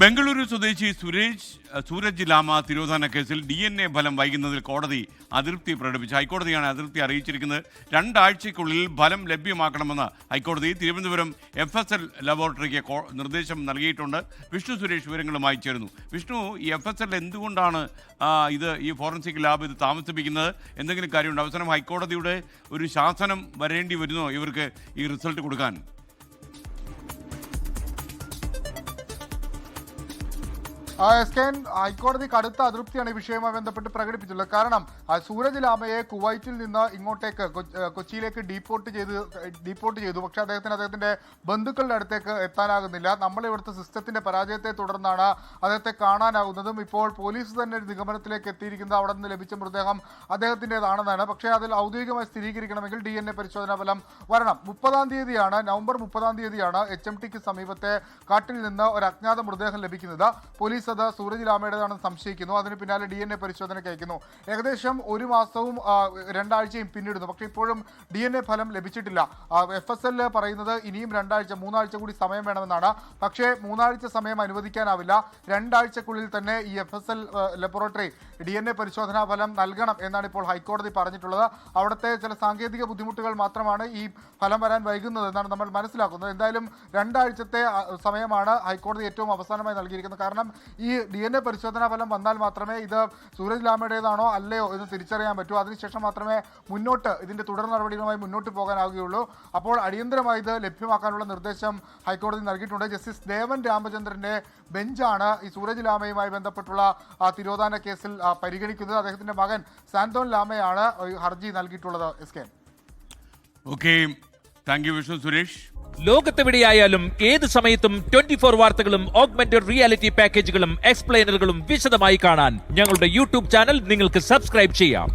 ബംഗളൂരു സ്വദേശി സൂരജ് ലാമ തിരോധാന കേസിൽ DNA ഫലം വൈകുന്നതിൽ കോടതി അതൃപ്തി പ്രകടിപ്പിച്ചു. ഹൈക്കോടതിയാണ് അതൃപ്തി അറിയിച്ചിരിക്കുന്നത്. 2 ആഴ്ചയ്ക്കുള്ളിൽ ഫലം ലഭ്യമാക്കണമെന്ന് ഹൈക്കോടതി തിരുവനന്തപുരം FSL ലബോറട്ടറിക്ക് നിർദ്ദേശം നൽകിയിട്ടുണ്ട്. വിഷ്ണു സുരേഷ് വിവരങ്ങളുമായി ചേരുന്നു. വിഷ്ണു, ഈ FSL എന്തുകൊണ്ടാണ് ഈ ഫോറൻസിക് ലാബ് ഇത് താമസിപ്പിക്കുന്നത്? എന്തെങ്കിലും കാര്യമുണ്ട്? അവസാനം ഹൈക്കോടതിയുടെ ഒരു ശാസനം വരേണ്ടി വരുന്നോ ഇവർക്ക് ഈ റിസൾട്ട് കൊടുക്കാൻ? ഹൈക്കോടതി കടുത്ത അതൃപ്തിയാണ് ഈ വിഷയവുമായി ബന്ധപ്പെട്ട് പ്രകടിപ്പിച്ചിട്ടുള്ളത്. കാരണം സൂരജ് ലാമയെ കുവൈറ്റിൽ നിന്ന് ഇങ്ങോട്ടേക്ക് കൊച്ചിയിലേക്ക് ഡീപ്പോർട്ട് ചെയ്തു. പക്ഷേ അദ്ദേഹത്തിന്റെ ബന്ധുക്കളുടെ അടുത്തേക്ക് എത്താനാകുന്നില്ല. നമ്മളിവിടുത്തെ സിസ്റ്റത്തിന്റെ പരാജയത്തെ തുടർന്നാണ് അദ്ദേഹത്തെ കാണാനാകുന്നതും. ഇപ്പോൾ പോലീസ് തന്നെ ഒരു നിഗമനത്തിലേക്ക് എത്തിയിരിക്കുന്നത് അവിടെ നിന്ന് ലഭിച്ച മൃതദേഹം അദ്ദേഹത്തിൻ്റെതാണെന്നാണ്. പക്ഷേ അതിൽ ഔദ്യോഗികമായി സ്ഥിരീകരിക്കണമെങ്കിൽ DNA പരിശോധനാ ഫലം വരണം. നവംബർ 30-ാം തീയതിയാണ് HMTക്ക് സമീപത്തെ കാട്ടിൽ നിന്ന് ഒരു അജ്ഞാത മൃതദേഹം ലഭിക്കുന്നത്. പോലീസ് അത് സൂരജ് ലാമയുടേതാണെന്ന് സംശയിക്കുന്നു. അതിന് പിന്നാലെ DNA പരിശോധനയ്ക്ക് അയക്കുന്നു. ഏകദേശം 1 മാസവും 2 ആഴ്ചയും പിന്നിടുന്നു. പക്ഷേ ഇപ്പോഴും DNA ഫലം ലഭിച്ചിട്ടില്ല. FSL പറയുന്നത് ഇനിയും 2 ആഴ്ച 3 ആഴ്ച കൂടി സമയം വേണമെന്നാണ്. പക്ഷേ 3 ആഴ്ച സമയം അനുവദിക്കാനാവില്ല. 2 ആഴ്ചക്കുള്ളിൽ തന്നെ ഈ FSL ലബോറട്ടറി DNA പരിശോധനാ ഫലം നൽകണം എന്നാണ് ഇപ്പോൾ ഹൈക്കോടതി പറഞ്ഞിട്ടുള്ളത്. അവിടുത്തെ ചില സാങ്കേതിക ബുദ്ധിമുട്ടുകൾ മാത്രമാണ് ഈ ഫലം വരാൻ വൈകുന്നത് എന്നാണ് നമ്മൾ മനസ്സിലാക്കുന്നത്. എന്തായാലും 2 ആഴ്ചത്തെ സമയമാണ് ഹൈക്കോടതി ഏറ്റവും അവസാനമായി നൽകിയിരിക്കുന്നത്. കാരണം ഈ DNA പരിശോധനാ ഫലം വന്നാൽ മാത്രമേ ഇത് സൂരജ് ലാമയുടേതാണോ അല്ലയോ എന്ന് തിരിച്ചറിയാൻ പറ്റൂ. അതിനുശേഷം മാത്രമേ ഇതിന്റെ തുടർ നടപടികളുമായി മുന്നോട്ട് പോകാനാവുകയുള്ളൂ. അപ്പോൾ അടിയന്തരമായി ഇത് ലഭ്യമാക്കാനുള്ള നിർദ്ദേശം ഹൈക്കോടതി നൽകിയിട്ടുണ്ട്. ജസ്റ്റിസ് ദേവൻ രാമചന്ദ്രന്റെ ബെഞ്ചാണ് ഈ സൂരജ് ലാമയുമായി ബന്ധപ്പെട്ടുള്ള തിരോധാന കേസിൽ പരിഗണിക്കുന്നത്. അദ്ദേഹത്തിന്റെ മകൻ സാന്തോൻ ലാമയാണ് ഹർജി നൽകിയിട്ടുള്ളത്. Okay, thank you Vishnu Suresh. ലോകത്തെവിടെയായാലും ഏത് സമയത്തും 24 വാർത്തകളും ഓഗ്മെന്റഡ് റിയാലിറ്റി പാക്കേജുകളും എക്സ്പ്ലെയിനറുകളും വിശദമായി കാണാൻ ഞങ്ങളുടെ YouTube ചാനൽ നിങ്ങൾക്ക് സബ്സ്ക്രൈബ് ചെയ്യാം.